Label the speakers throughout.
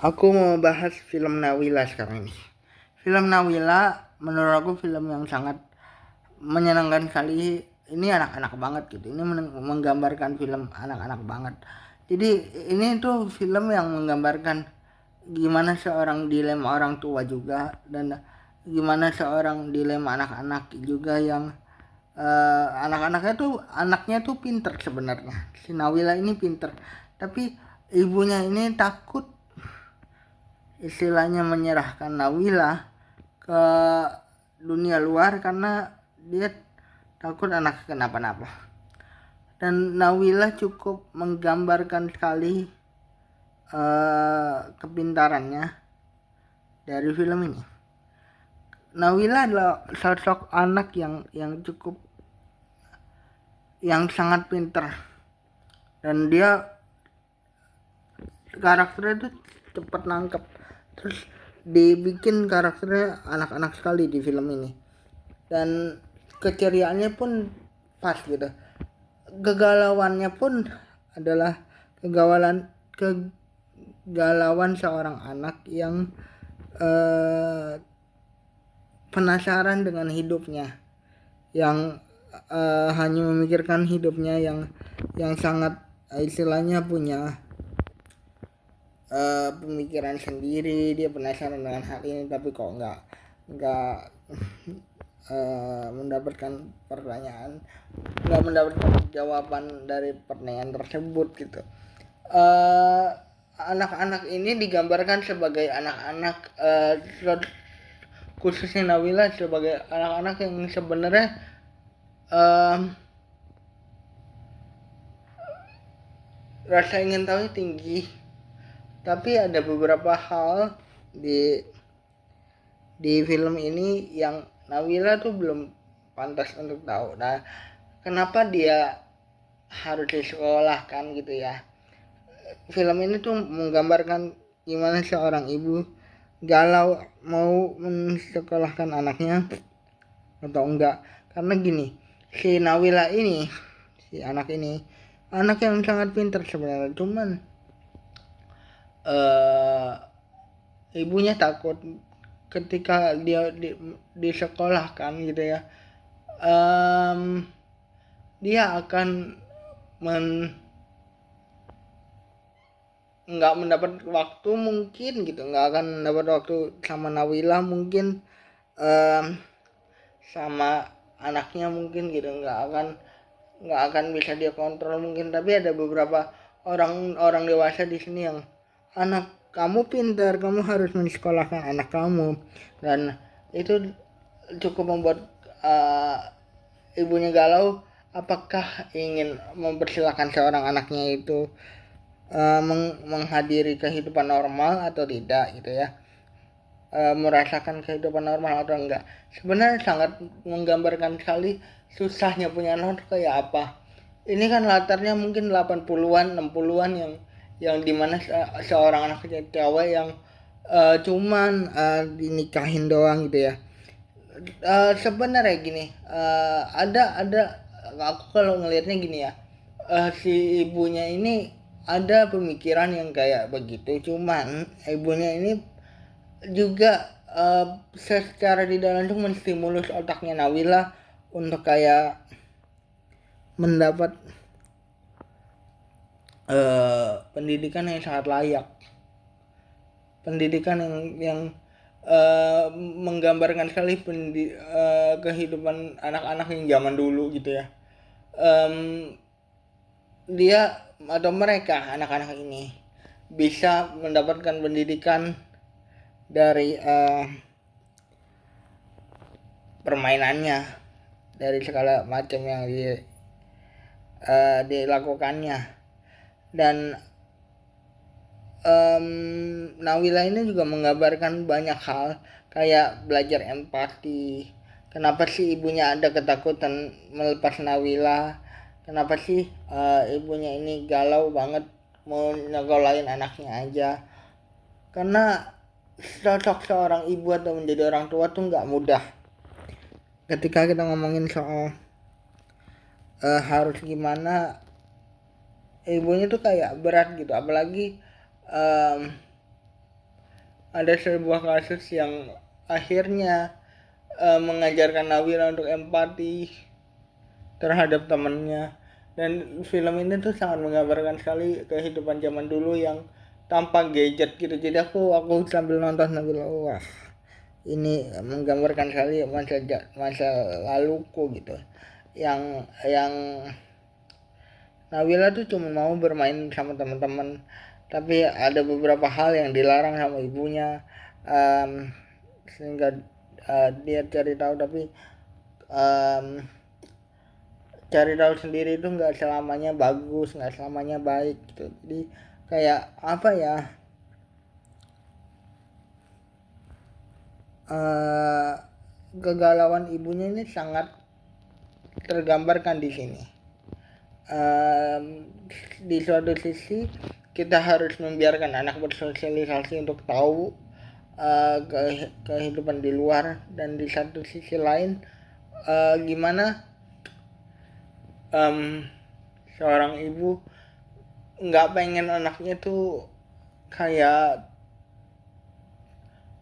Speaker 1: Aku mau bahas film Nawila sekarang ini. Film Nawila menurut aku film yang sangat menyenangkan sekali. Ini anak-anak banget gitu. Ini menggambarkan film anak-anak banget. Jadi ini tuh film yang menggambarkan gimana seorang dilema orang tua juga, dan gimana seorang dilema anak-anak juga yang anaknya tuh pinter sebenarnya. Si Nawila ini pinter, tapi ibunya ini takut istilahnya menyerahkan Nawila ke dunia luar karena dia takut anak kenapa-napa. Dan Nawila cukup menggambarkan sekali kepintarannya dari film ini. Nawila adalah sosok anak yang sangat pintar, dan dia karakternya tuh cepet nangkep, terus dibikin karakternya anak-anak sekali di film ini, dan keceriaannya pun pas gitu. Kegalauannya pun adalah kegalauan seorang anak yang penasaran dengan hidupnya, yang hanya memikirkan hidupnya yang sangat istilahnya punya pemikiran sendiri. Dia penasaran dengan hal ini, tapi kok nggak mendapatkan jawaban dari pertanyaan tersebut gitu. Anak-anak ini digambarkan sebagai anak-anak, khususnya Nawila sebagai anak-anak yang sebenarnya rasa ingin tahu tinggi, tapi ada beberapa hal di film ini yang Nawila tuh belum pantas untuk tahu. Nah, kenapa dia harus disekolahkan gitu ya? Film ini tuh menggambarkan gimana seorang ibu galau mau mensekolahkan anaknya atau enggak. Karena gini, si Nawila ini, si anak ini, anak yang sangat pintar sebenarnya, cuman ibunya takut ketika dia disekolahkan gitu ya, dia akan nggak mendapat waktu mungkin gitu, nggak akan mendapat waktu sama Nawila mungkin, sama anaknya mungkin gitu, nggak akan bisa dia kontrol mungkin. Tapi ada beberapa orang dewasa di sini yang, anak kamu pintar, kamu harus mensekolahkan anak kamu, dan itu cukup membuat ibunya galau. Apakah ingin mempersilahkan seorang anaknya itu menghadiri kehidupan normal atau tidak gitu ya, merasakan kehidupan normal atau enggak. Sebenarnya sangat menggambarkan sekali susahnya punya anak kayak apa. Ini kan latarnya mungkin 80-an 60-an yang dimana seorang anak cewek yang cuman dinikahin doang gitu ya. Sebenarnya gini, ada aku kalau ngelihatnya gini ya, si ibunya ini ada pemikiran yang kayak begitu, cuman ibunya ini juga secara di dalam itu menstimulus otaknya Nawila untuk kayak mendapat pendidikan yang sangat layak, pendidikan yang menggambarkan sekali kehidupan anak-anak yang zaman dulu gitu ya. Dia atau mereka anak-anak ini bisa mendapatkan pendidikan dari permainannya, dari segala macam yang dilakukannya. Dan Nawila ini juga menggambarkan banyak hal, kayak belajar empati. Kenapa sih ibunya ada ketakutan melepas Nawila? Kenapa sih ibunya ini galau banget mau nyekolahin anaknya aja? Karena sosok seorang ibu atau menjadi orang tua tuh nggak mudah. Ketika kita ngomongin soal harus gimana, ibunya tuh kayak berat gitu, apalagi ada sebuah kasus yang akhirnya mengajarkan Nabila untuk empati terhadap temannya. Dan film ini tuh sangat menggambarkan sekali kehidupan zaman dulu yang tanpa gadget gitu. Jadi aku sambil nonton sambil wah, ini menggambarkan sekali masa laluku gitu. Yang Nabila tuh cuma mau bermain sama teman-teman, tapi ada beberapa hal yang dilarang sama ibunya, sehingga dia cari tahu, tapi um, cari tahu sendiri itu nggak selamanya bagus, nggak selamanya baik gitu. Jadi kayak apa ya, uh, kegalauan ibunya ini sangat tergambarkan di sini. Di suatu sisi kita harus membiarkan anak bersosialisasi untuk tahu kehidupan di luar, dan di satu sisi lain gimana seorang ibu nggak pengen anaknya tuh kayak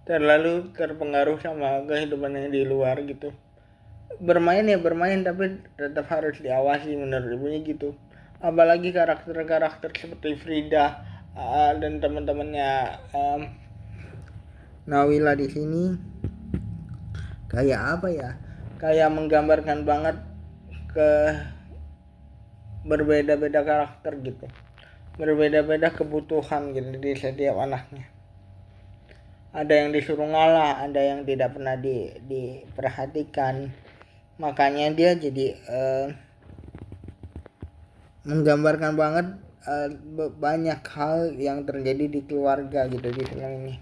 Speaker 1: terlalu terpengaruh sama kehidupan yang di luar gitu. Bermain ya bermain, tapi tetap harus diawasi menurut ibunya gitu. Apalagi karakter-karakter seperti Frida dan teman-temannya Nawila di sini kayak apa ya, kayak menggambarkan banget ke berbeda-beda karakter gitu, berbeda-beda kebutuhan gitu di setiap anaknya. Ada yang disuruh ngalah, ada yang tidak pernah diperhatikan. Makanya dia jadi menggambarkan banget banyak hal yang terjadi di keluarga gitu di film ini.